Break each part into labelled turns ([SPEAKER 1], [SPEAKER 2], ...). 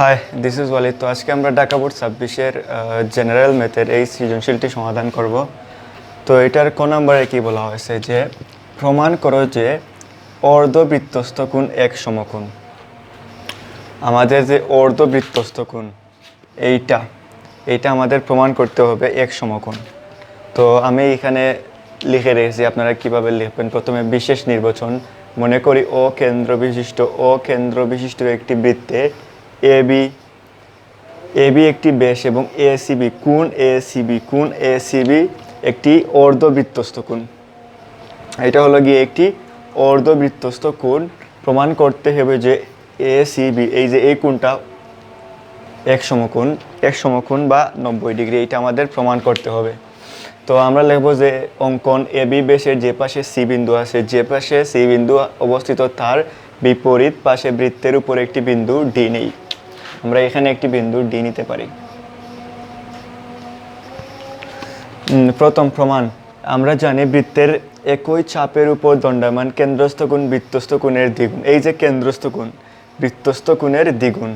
[SPEAKER 1] High, this is Walid. তো আজকে আমরা ঢাকা বোর্ড 26-এর জেনারেল ম্যাথের এই সৃজনশীলটি সমাধান করব। তো এটার ক নম্বরে কি বলা হয়েছে যে প্রমাণ করো যে অর্ধবৃত্তস্থ কোণ এক সমকোণ। আমাদের যে অর্ধবৃত্তস্থ কোণ এইটা আমাদের প্রমাণ করতে হবে এক সমকোণ। তো আমি এখানে লিখে রেখেছি, আপনারা কিভাবে লিখবেন। প্রথমে বিশেষ নির্বাচন, মনে করি অকেন্দ্র বিশিষ্ট একটি বৃত্তে এবি একটি ব্যাস এবং কোণ এসিবি একটি অর্ধবৃত্তস্থ কোণ। এটা হলো গিয়ে একটি অর্ধবৃত্তস্থ কোণ। প্রমাণ করতে হবে যে এসিবি এই কোণটা এক সমকোণ বা 90 ডিগ্রি। এটা আমাদের প্রমাণ করতে হবে। তো আমরা লিখব যে অঙ্কন এবি ব্যাসের যে পাশে সি বিন্দু আছে, যে পাশে সি বিন্দু অবস্থিত তার বিপরীত পাশে বৃত্তের উপর একটি বিন্দু ডি নেই। আমরা এখানে একটি বিন্দু ডি নিতে পারি। প্রথম প্রমাণ, আমরা জানি বৃত্তের একই চাপের উপর দণ্ডায়মান কেন্দ্রস্থ কোণ বৃত্তস্থ কোণের দ্বিগুণ। এই যে কেন্দ্রস্থ কোণ বৃত্তস্থ কোণের দ্বিগুণ,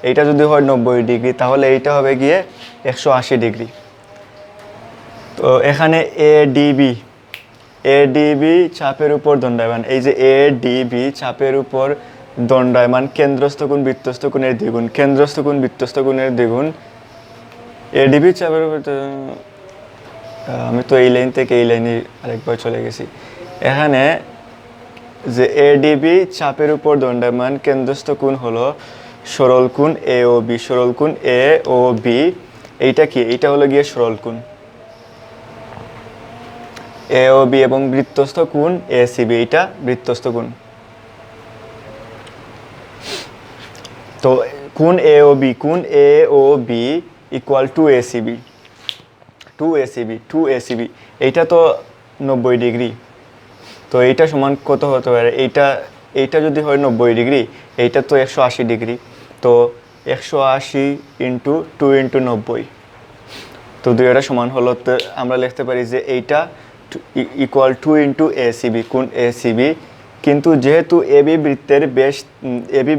[SPEAKER 1] এইটা যদি হয় 90 ডিগ্রি তাহলে এইটা হবে গিয়ে 180 ডিগ্রি। তো এখানে এডিবি চাপের উপর দণ্ডায়মান, এই যে এডিবি চাপের উপর দণ্ডায়মান কেন্দ্রস্থ কোণ বৃত্তস্থ কোণের দ্বিগুণ। কেন্দ্রস্থ কোণ বৃত্তস্থ কোণের দ্বিগুণ। এডিবি চাপের উপর, আমি তো এই লাইন থেকে এই লাইনে আরেকবার চলে গেছি। এখানে যে এডিবি চাপের উপর দণ্ডায়মান কেন্দ্রস্থ কোণ হলো সরল কোণ এ ও বি। সরল কোণ এ ও বি এইটা কি? এইটা হলো গিয়ে সরল কোণ এ ও বি এবং বৃত্তস্থ কোণ এসিবি, এইটা বৃত্তস্থ কোণ। তো কোণ এ ও বি ইকুয়াল টু এসিবি এইটা তো 90 ডিগ্রি। তো এইটা সমান কত হতে পারে? এইটা যদি হয় 90 ডিগ্রি, এইটা তো 180 ডিগ্রি। তো 180 ইন্টু 2 ইন্টু 90, তো দুইটা সমান হলো। তো আমরা লিখতে পারি যে এইটা ইকুয়াল 2 ইন্টু এসিবি, কোণ এসিবি। কিন্তু যেহেতু এবি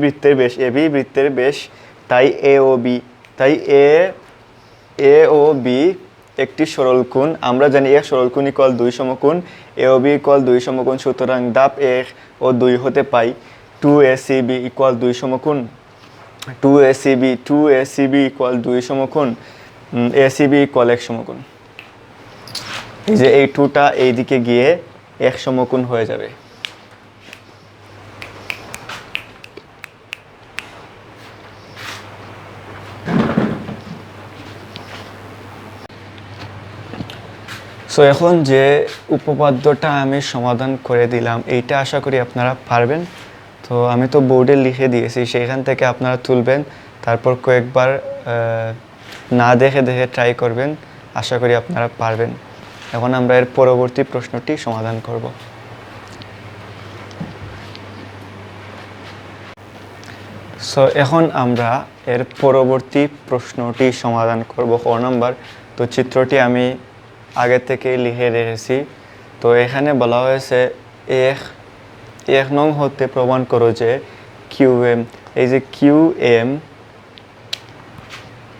[SPEAKER 1] বৃত্তের বেশ তাই এ ও বি একটি সরল কোণ। আমরা জানি এক সরল কোণ ইকুয়াল 2 সমকোণ, এ ও বি ইকুয়াল 2 সমকোণ। সুতরাং ধাপ 1 ও 2 হতে পাই 2 এসিবি ইকুয়াল 2 সমকোণ। 2 এসিবি ইকুয়াল 2 সমকোণ, এসিবি ইকুয়াল 1 সমকোণ। এই যে এই 2টা এইদিকে গিয়ে 1 সমকোণ হয়ে যাবে। সো এখন যে উপপাদ্যটা আমি সমাধান করে দিলাম, এইটা আশা করি আপনারা পারবেন। তো আমি তো বোর্ডে লিখে দিয়েছি, সেইখান থেকে আপনারা তুলবেন, তারপর কয়েকবার না দেখে ট্রাই করবেন। আশা করি আপনারা পারবেন। এখন আমরা এর পরবর্তী প্রশ্নটি সমাধান করব। সো এখন আমরা এর পরবর্তী প্রশ্নটি সমাধান করব, ক নাম্বার। তো চিত্রটি আমি আগে থেকে লিখে রেখেছি। তো এখানে বলা হয়েছে এক নং হতে প্রমাণ করো যে কিউএম, এই যে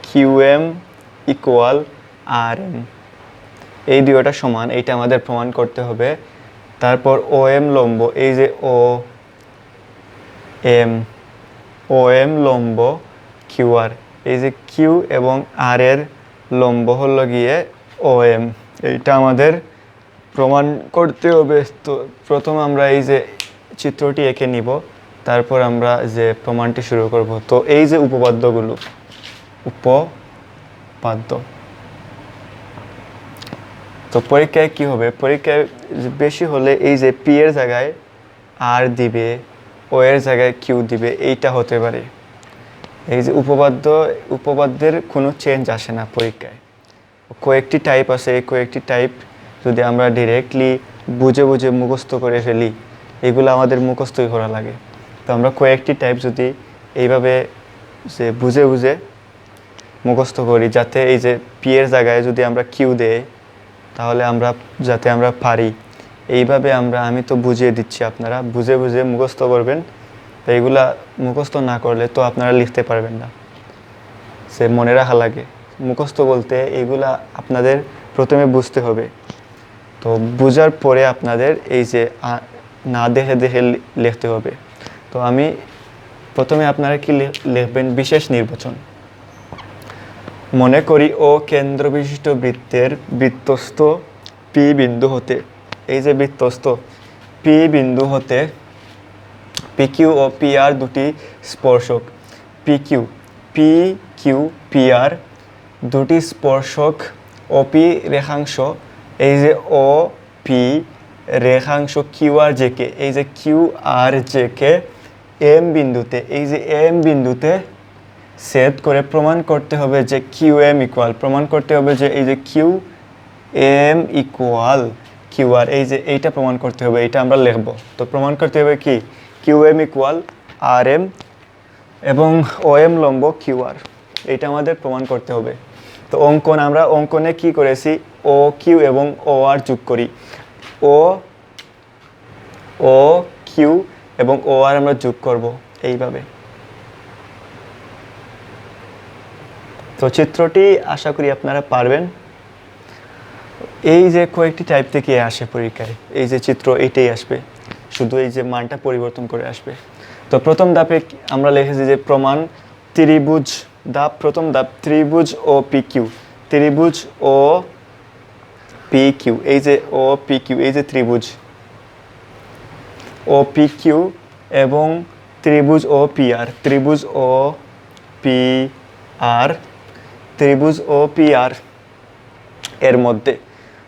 [SPEAKER 1] কিউএম ইকুয়াল আর এম, এই দুইটা সমান, এইটা আমাদের প্রমাণ করতে হবে। তারপর ও এম লম্ব, এই যে ও এম লম্ব কিউ আর, এই যে কিউ এবং আর এর লম্ব হলো গিয়ে ও এম, এইটা আমাদের প্রমাণ করতে হবে। তো প্রথম আমরা এই যে চিত্রটি এঁকে নিব, তারপর আমরা যে প্রমাণটি শুরু করব। তো এই যে উপপাদ্য, তো পরীক্ষায় কি হবে? পরীক্ষায় বেশি হলে এই যে পি এর জায়গায় আর দিবে, ও এর জায়গায় কিউ দিবে, এইটা হতে পারে। এই যে উপপাদ্যের কোনো চেঞ্জ আসে না পরীক্ষায়। কয়েকটি টাইপ আছে, এই কয়েকটি টাইপ যদি আমরা ডিরেক্টলি বুঝে মুখস্থ করে ফেলি, এগুলো আমাদের মুখস্থই করা লাগে। তো আমরা কয়েকটি টাইপ যদি এইভাবে যে বুঝে মুখস্থ করি, যাতে এই যে পি এর জায়গায় যদি আমরা কিউ দেই, তাহলে যাতে আমরা পারি। এইভাবে আমি তো বুঝিয়ে দিচ্ছি, আপনারা বুঝে মুখস্থ করবেন। তো এইগুলা মুখস্থ না করলে তো আপনারা লিখতে পারবেন না। সে মনে রাখা লাগে। মুখস্থ বলতে এগুলা আপনাদের প্রথমে বুঝতে হবে, তো বোঝার পরে আপনাদের এই যে না দেখে দেখে লিখতে হবে। তো আমি প্রথমে আপনারা কি লিখবেন, বিশেষ নির্বাচন। মনে করি ও কেন্দ্রবিশিষ্ট বৃত্তের বৃত্তস্থ পি বিন্দু হতে, এই যে বৃত্তস্থ পি বিন্দু হতে P Q O P R দুটি স্পর্শক, পি কিউ পি আর দুটি স্পর্শক ও পি রেখাংশ, এই যে ও পি রেখাংশ কিউ আর জে কে, এই যে Q R J K M বিন্দুতে, এই যে এম বিন্দুতে সেট করে প্রমাণ করতে হবে যে কিউ এম ইকুয়াল, প্রমাণ করতে হবে যে এই যে Q M equal Q R, এই যে এইটা প্রমাণ করতে হবে, এটা আমরা লিখব। তো প্রমাণ করতে হবে কি, Q M equal R M এবং ও এম লম্ব কিউ আর, এইটা আমাদের প্রমাণ করতে হবে। তো আমরা অঙ্কনে কি করেছি, ও কিউ এবং ও আর যোগ করি, ও কিউ এবং ও আর আমরা যোগ করব এইভাবে। তো চিত্রটি আশা করি আপনারা পারবেন। এই যে কয়েকটি টাইপ থেকে আসে পরীক্ষায়, এই যে চিত্র এইটাই আসবে, শুধু এই যে মানটা পরিবর্তন করে আসবে। তো প্রথম ধাপে আমরা লিখেছি যে প্রমাণ ত্রিভুজ ধাপ, প্রথম ধাপ ত্রিভুজ ও পি কিউ, ত্রিভুজ ও পি কিউ, এই যে ও পি কিউ, এই যে ত্রিভুজ ও পি কিউ এবং ত্রিভুজ ও পি আর, ত্রিভুজ ও পি আর, ত্রিভুজ ও পি আর এর মধ্যে।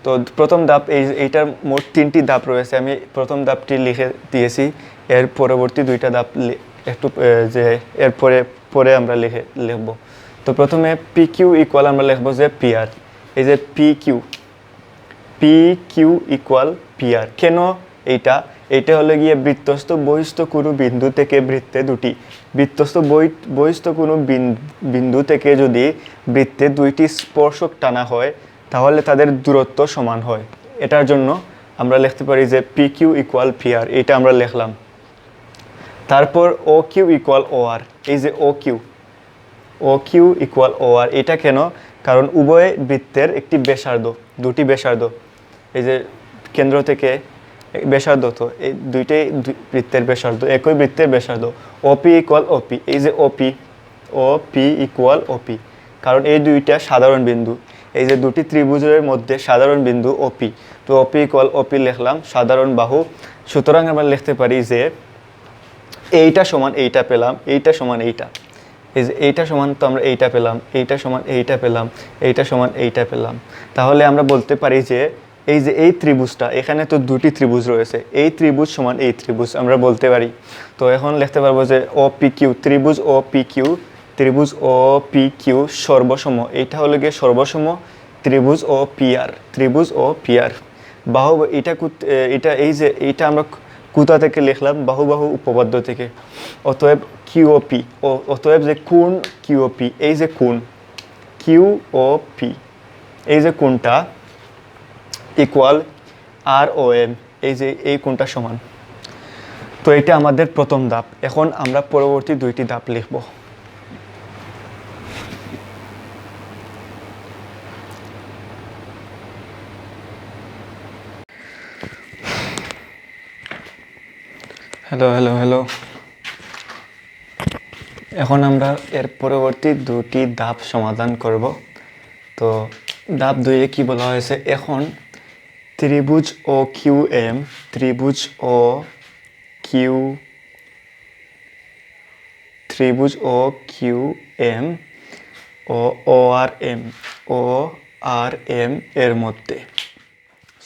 [SPEAKER 1] তো প্রথম ধাপ এইটার মোট 3টি ধাপ রয়েছে, আমি প্রথম ধাপটি লিখে দিয়েছি, এর পরবর্তী 2টা ধাপ একটু যে পরে আমরা লিখব। তো প্রথমে পি কিউ ইকুয়াল আমরা লিখব যে পি আর, এই যে P Q equal P R. কেন এইটা হলো গিয়ে বৃত্তস্থ বহিস্থ কোনো বিন্দু থেকে বৃত্তে দুটি, বৃত্তস্থ বহিস্থ কোনো বিন্দু থেকে যদি বৃত্তে 2টি স্পর্শক টানা হয় তাহলে তাদের দূরত্ব সমান হয়। এটার জন্য আমরা লিখতে পারি যে P Q equal P R, এটা আমরা লিখলাম। তারপর ও কিউ ইকুয়াল ও আর, এই যে ও কিউ ইকুয়াল ও আর, এটা কেন, কারণ উভয় বৃত্তের একটি ব্যাসার্ধ, দুটি ব্যাসার্ধ, এই যে কেন্দ্র থেকে ব্যাসার্ধ, তো এই দুইটাই বৃত্তের ব্যাসার্ধ, একই বৃত্তের ব্যাসার্ধ। ওপি ইকুয়াল ওপি, এই যে ওপি ইকুয়াল ওপি, কারণ এই দুইটা সাধারণ বিন্দু, এই যে দুটি ত্রিভুজের মধ্যে সাধারণ বিন্দু ওপি, তো ওপি ইকুয়াল ওপি লিখলাম, সাধারণ বাহু। সুতরাং আমরা লিখতে পারি যে এইটা সমান এইটা পেলাম, এইটা সমান এইটা, এই যে এইটা সমান, তো আমরা এইটা পেলাম, এইটা সমান এইটা পেলাম, এইটা সমান এইটা পেলাম। তাহলে আমরা বলতে পারি যে এই যে এই ত্রিভুজটা, এখানে তো দুটি ত্রিভুজ রয়েছে, এই ত্রিভুজ সমান এই ত্রিভুজ আমরা বলতে পারি। তো এখন লিখতে পারবো যে ও পি কিউ, ত্রিভুজ ও পি কিউ, ত্রিভুজ ও পি কিউ সর্বসম, এইটা হলো গিয়ে সর্বসম ত্রিভুজ ও পি আর, ত্রিভুজ ও পি আর। বাহু, এটা এই যে এইটা আমরা কোথা থেকে লিখলাম, বাহু উপপাদ্য থেকে। অতএব কিউওপি, অতএব যে কোণ কিউওপি, এই যে কোণ কিউওপি, এই যে কোণটা ইকুয়াল আর ও এম, এই যে এই কোণটা সমান। তো এটা আমাদের প্রথম ধাপ। এখন আমরা পরবর্তী 2টি ধাপ লিখব। হ্যালো। এখন আমরা এর পরবর্তী 2টি ধাপ সমাধান করব। তো ধাপ 2-এ কি বলা হয়েছে, এখন ত্রিভুজ ও কিউ এম, ত্রিভুজ O Q M O R M এর মধ্যে।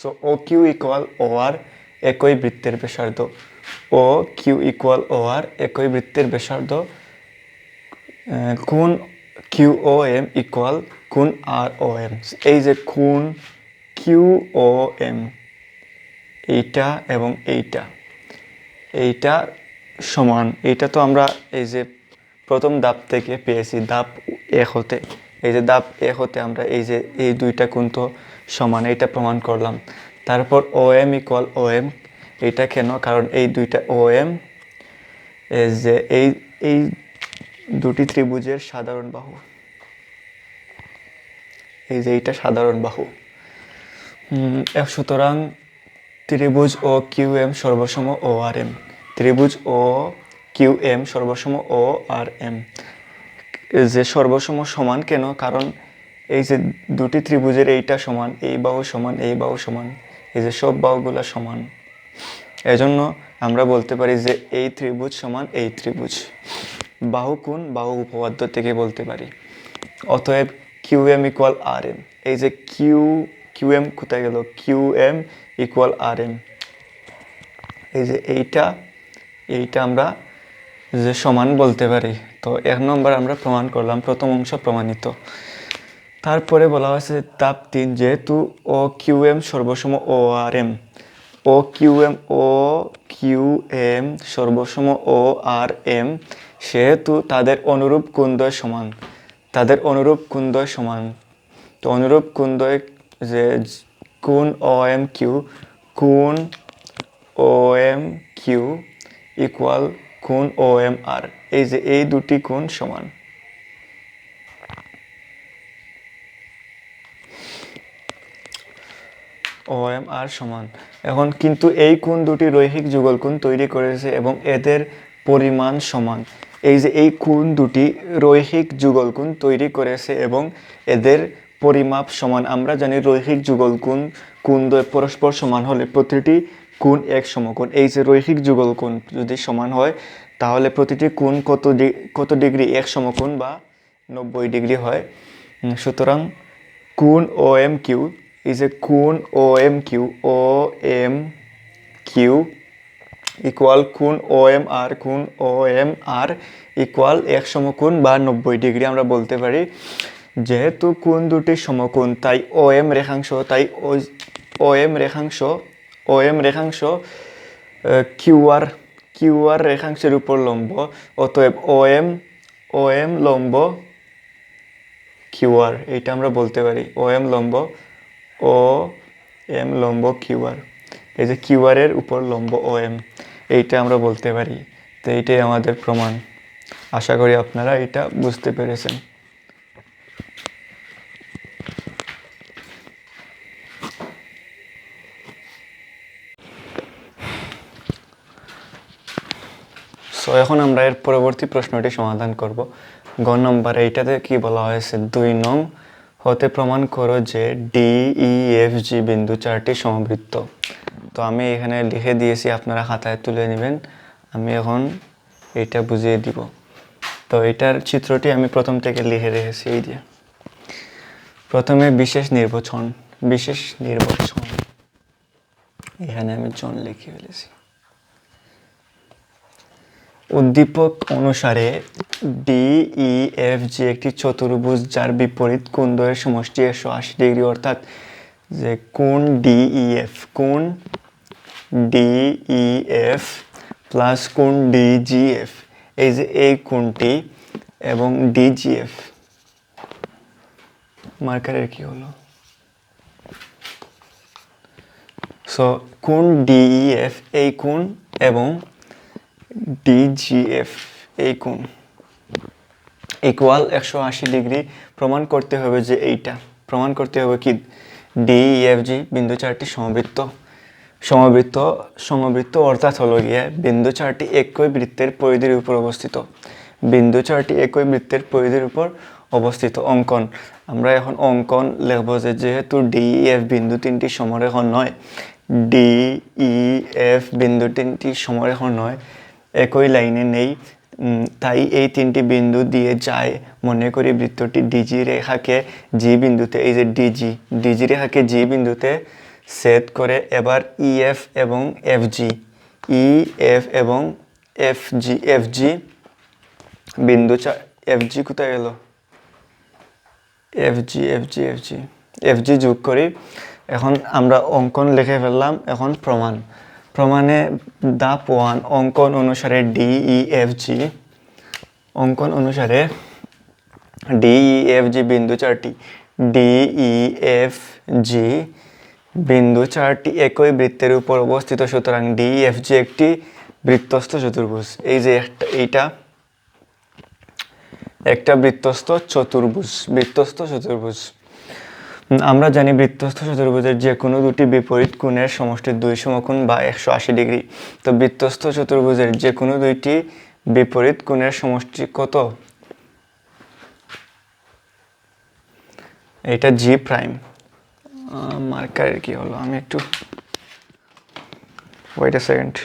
[SPEAKER 1] So O Q equal O R একই বৃত্তের ব্যাসার্ধ, ও কিউ ইকুয়াল ও আর একই বৃত্তের ব্যাসার্ধ, কোণ কিউ ও এম ইকুয়াল কোণ আর ও এম, এই যে কোণ কিউ ও এম, এইটা এবং এইটা সমান, এইটা তো আমরা এই যে প্রথম ধাপ থেকে পেয়েছি, ধাপ 1 হতে, এই যে ধাপ 1 হতে আমরা এই যে এই দুইটা কোণ তো সমান, এইটা প্রমাণ করলাম। তারপর ও এম ইকুয়াল ও এম, এইটা কেন, কারণ এই দুইটা ও এম যে এই দুটি ত্রিভুজের সাধারণ বাহু, এই যে এইটা সাধারণ বাহু। সুতরাং ত্রিভুজ ও কিউ এম সর্বসম ও আর এম। ত্রিভুজ ও কিউ এম সর্বসম ও আর এম। যে সর্বসম সমান কেন? কারণ এই যে দুটি ত্রিভুজের এইটা সমান, এই বাহু সমান, এই বাহু সমান, এই যে সব বাহুগুলো সমান। এজন্য আমরা বলতে পারি যে এই ত্রিভুজ সমান এই ত্রিভুজ। বাহু কোণ, বাহু উপপাদ্য থেকে বলতে পারি। অতএব Q M equal R M. এই যে কিউ এম কোথায় গেল? Q M equal R M. এই যে এইটা আমরা যে সমান বলতে পারি। তো 1 নম্বর আমরা প্রমাণ করলাম, প্রথম অংশ প্রমাণিত। তারপরে বলা হয়েছে ধাপ 3, যেহেতু ও কিউ এম সর্বসম ও আর এম, ও কিউ এম সর্বসম ও আর এম, সেহেতু তাদের অনুরূপ কোণদ্বয় সমান। তাদের অনুরূপ কোণদ্বয় সমান। তো অনুরূপ কোণদ্বয় যে কোণ ও এম কিউ, কোণ ও এম কিউ ইকুয়াল কোণ ও এম আর। এই যে এই দুটি কোণ সমান। ও এম আর সমান। এখন কিন্তু এই কোণ দুটি রৈখিক যুগল কোণ তৈরি করেছে এবং এদের পরিমাণ সমান। এই যে এই কোণ দুটি রৈখিক যুগল কোণ তৈরি করেছে এবং এদের পরিমাপ সমান। আমরা জানি রৈখিক যুগল কোণদ্বয় পরস্পর সমান হলে প্রতিটি কোণ এক সমকোণ। এই যে রৈখিক যুগল কোণ যদি সমান হয় তাহলে প্রতিটি কোণ কত ডিগ্রি? এক সমকোণ বা 90 ডিগ্রি হয়। সুতরাং কোণ ও এম কিউ, এই যে কোণ ও এম কিউ ইকুয়াল কোণ ও এম আর, কোণ ও এম আর ইকুয়াল এক সমকোণ বা 90 ডিগ্রি আমরা বলতে পারি। যেহেতু কোণ দুটি সমকোণ তাই ও এম রেখাংশ কিউ আর রেখাংশের উপর লম্ব। অতএব ও এম লম্ব কিউ আর, এইটা আমরা বলতে পারি। ও এম লম্ব কিউ আর। এই যে কিউ আর এর উপর লম্ব ও এম, এইটা আমরা বলতে পারি। তো এইটাই আমাদের প্রমাণ। আশা করি আপনারা এটা বুঝতে পেরেছেন। সো এখন আমরা এর পরবর্তী প্রশ্নটি সমাধান করব। গ নম্বর এইটাতে কি বলা হয়েছে? 2 নং হতে প্রমাণ করো যে DEFG বিন্দু 4টি সমবৃত্ত। তো আমি এখানে লিখে দিয়েছি, আপনারা খাতায় তুলে নেবেন। আমি এখন এটা বুঝিয়ে দিব। তো এটার চিত্রটি আমি প্রথম থেকে লিখে রেখেছি। এই যে প্রথমে বিশেষ নির্বাচন, এখানে আমি জন লিখে ফেলেছি। উদ্দীপক অনুসারে DEFG একটি চতুর্ভুজ যার বিপরীত কোণদ্বয়ের সমষ্টি 180 ডিগ্রি, অর্থাৎ যে কোণ DEF প্লাস কোণ DGF, এই যে এই কোণটি এবং DGF মার্কারের কি হলো? সো কোণ DEF এই কোণ এবং DGF এই কোণ ইকুয়াল 180 ডিগ্রি। প্রমাণ করতে হবে যে এইটা প্রমাণ করতে হবে কি? DEFG বিন্দু 4টি সমবৃত্ত অর্থাৎ হলো গিয়ে বিন্দু 4টি একই বৃত্তের পরিধির উপর অবস্থিত। বিন্দু 4টি একই বৃত্তের পরিধির উপর অবস্থিত। অঙ্কন, আমরা এখন অঙ্কন লিখব যে যেহেতু DEF বিন্দু 3টি সমরেখা নয়, DEF বিন্দু 3টি সমরেখা নয়, একই লাইনে নেই, তাই এই 3টি বিন্দু দিয়ে যায়। মনে করি বৃত্তটি DG রেখাকে G বিন্দুতে, এই যে DG রেখাকে G বিন্দুতে সেট করে এবার EF এবং FG বিন্দু FG কোথায় গেল? FG যোগ করি। এখন আমরা অঙ্কন লিখে ফেললাম। এখন প্রমাণে ধাপ 1, অঙ্কন অনুসারে DEFG বিন্দু 4টি একই বৃত্তের উপর অবস্থিত। সুতরাং DEFG একটি বৃত্তস্থ চতুর্ভুজ। এই যে এইটা একটা বৃত্তস্থ চতুর্ভুজ। আমরা জানি বৃত্তস্থ চতুর্ভুজের যে কোনো দুটি বিপরীত কোণের সমষ্টি 2 সমকোণ বা 180 ডিগ্রি। তো বৃত্তস্থ চতুর্ভুজের যে কোনো দুইটি বিপরীত কোণের সমষ্টি কত? এটা জি প্রাইম। মার্কারের কি হলো, আমি একটু ওয়েট আ সেকেন্ড।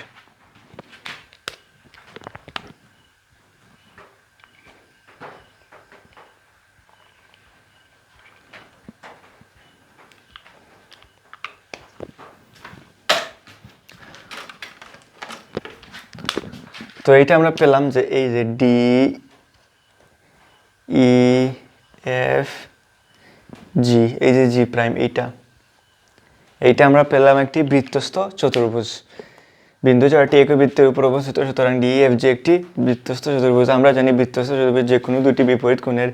[SPEAKER 1] তো এইটা আমরা পেলাম যে এই যে ডি ই এফ জি, এই যে জি প্রাইম, এইটা আমরা পেলাম একটি বৃত্তস্থ চতুর্ভুজ। বিন্দু চারটি একই বৃত্তের উপর অবস্থিত, সুতরাং ডি এফ জি একটি বৃত্তস্থ চতুর্ভুজ। আমরা জানি বৃত্তস্থ চতুর্ভুজ যে কোনো দুটি বিপরীত কোণের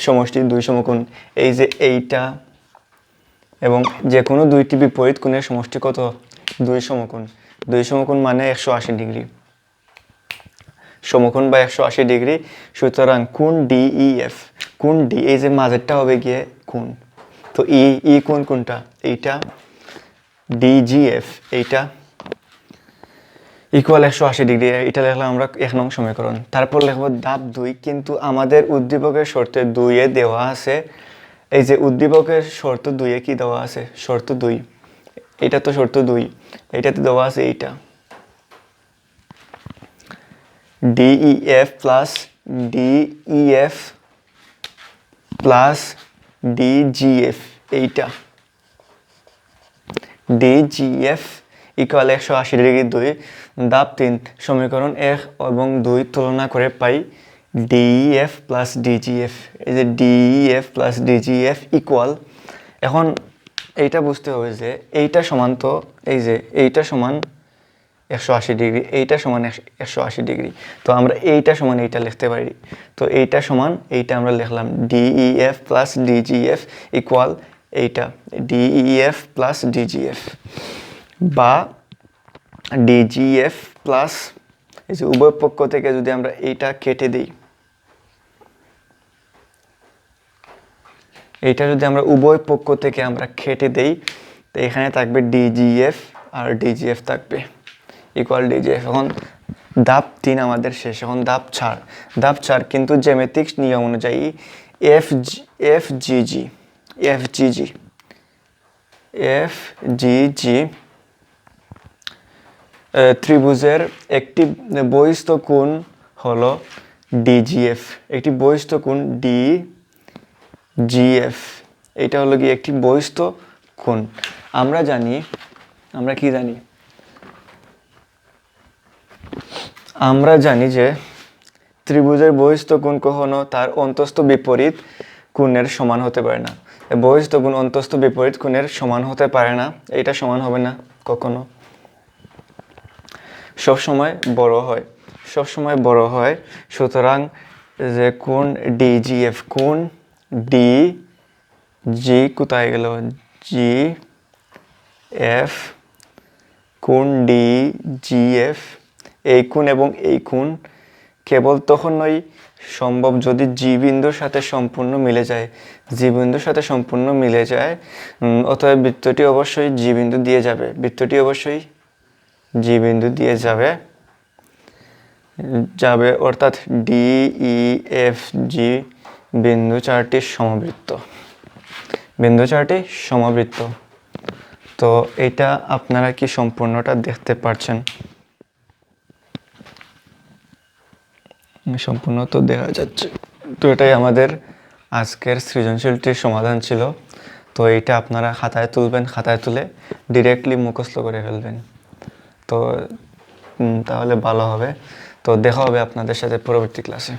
[SPEAKER 1] সমষ্টি 2 সমকোণ। এই যে এইটা এবং যে কোনো দুইটি বিপরীত কোণের সমষ্টি কত? 2 সমকোণ। 2 সমকোণ মানে 180 ডিগ্রি, সমকোণ বা 180 ডিগ্রি। সুতরাং কোণ ডিইএফ, কোণ ডি, এই যে মাঝেরটা হবে গিয়ে কোণ। তো ই কোণ কোনটা? এইটা। ডিজিএফ এইটা ইকুয়াল 180 ডিগ্রি। এটা লিখলাম আমরা 1 নং সমীকরণ। তারপর লিখব ধাপ 2। কিন্তু আমাদের উদ্দীপকের শর্তে 2 দেওয়া আছে, এই যে উদ্দীপকের শর্ত 2 কি দেওয়া আছে? শর্ত 2, এটা তো শর্ত 2, এটাতে দেওয়া আছে এইটা DEF plus DEF plus DGF, এইটা ডিজিএফ ইকুয়াল 180 ডিগ্রি 2। ধাপ 3, সমীকরণ 1 এবং 2 তুলনা করে পাই ডিইএফ প্লাস ডিজিএফ। এই যে ডিইএফ প্লাস ডিজিএফ ইকুয়াল, এখন এইটা বুঝতে হবে যে এইটা সমান, তো এই যে এইটা সমান 180 ডিগ্রি, এইটা সমান 180 ডিগ্রি। তো আমরা এইটা সমান এইটা লিখতে পারি। তো এইটা সমান এইটা আমরা লিখলাম ডিইএফ প্লাস ডিজিএফ ইকুয়াল এইটা ডিইএফ প্লাস ডিজিএফ, বা ডিজিএফ প্লাস, এই যে উভয় পক্ষ থেকে যদি আমরা এইটা কেটে দিই, এইটা যদি আমরা উভয় পক্ষ থেকে আমরা কেটে দেই, তো এখানে থাকবে ডিজিএফ আর ডিজিএফ থাকবে ইকুয়াল ডিজিএফ। এখন ধাপ 3 আমাদের শেষ। এখন ধাপ 4। ধাপ 4 কিন্তু জ্যামিতিক নিয়ম অনুযায়ী এফজিজি ত্রিভুজের একটি বহিস্থ কোণ হলো ডিজিএফ, একটি বহিস্থ কোণ ডিজিএফ, এটা হলো কি একটি বহিস্থ কোণ। আমরা জানি, আমরা কি জানি? আমরা জানি যে ত্রিভুজের বহিস্থ কোণ কখনো তার অন্তস্থ বিপরীত কোণের সমান হতে পারে না। বহিস্থ কোণ অন্তস্থ বিপরীত কোণের সমান হতে পারে না, এটা সমান হবে না কখনো, সবসময় বড় হয়, সবসময় বড় হয়। সুতরাং যে কোণ ডিজিএফ, কোণ ডি জি কোথায় গেল, জি এফ, কোণ ডিজিএফ, এই কোণ এবং এই কোণ কেবল তখনই সম্ভব যদি জি বিন্দুর সাথে সম্পূর্ণ মিলে যায়। জি বিন্দুর সাথে সম্পূর্ণ মিলে যায়, অতএব বৃত্তটি অবশ্যই জি বিন্দু দিয়ে যাবে, বৃত্তটি অবশ্যই জি বিন্দু দিয়ে যাবে অর্থাৎ ডিইএফ জি বিন্দু চারটি সমবৃত্ত, বিন্দু চারটি সমবৃত্ত। তো এটা আপনারা কি সম্পূর্ণটা দেখতে পাচ্ছেন? সম্পূর্ণ তো দেখা যাচ্ছে। তো এটাই আমাদের আজকের সৃজনশীলটির সমাধান ছিল। তো এইটা আপনারা খাতায় তুলবেন, খাতায় তুলে ডিরেক্টলি মুখস্থ করে ফেলবেন, তো তাহলে ভালো হবে। তো দেখা হবে আপনাদের সাথে পরবর্তী ক্লাসে।